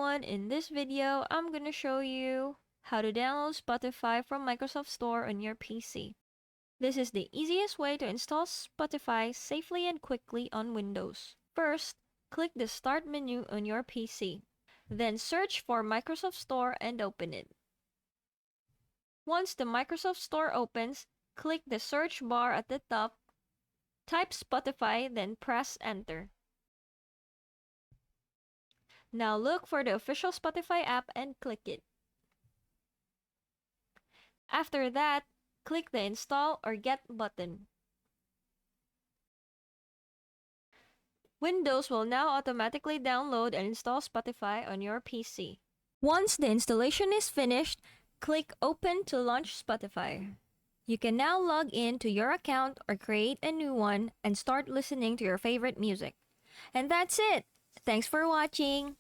everyone, in this video I'm gonna show you how to download Spotify from Microsoft Store on your PC. This is the easiest way to install Spotify safely and quickly on Windows. First, click the Start menu on your PC. Then search for Microsoft Store and open it. Once the Microsoft Store opens, click the search bar at the top, type Spotify, then press enter. Now look for the official Spotify app and click it. After that, click the Install or Get button. Windows will now automatically download and install Spotify on your PC. Once the installation is finished, click Open to launch Spotify. You can now log in to your account or create a new one and start listening to your favorite music. And that's it! Thanks for watching!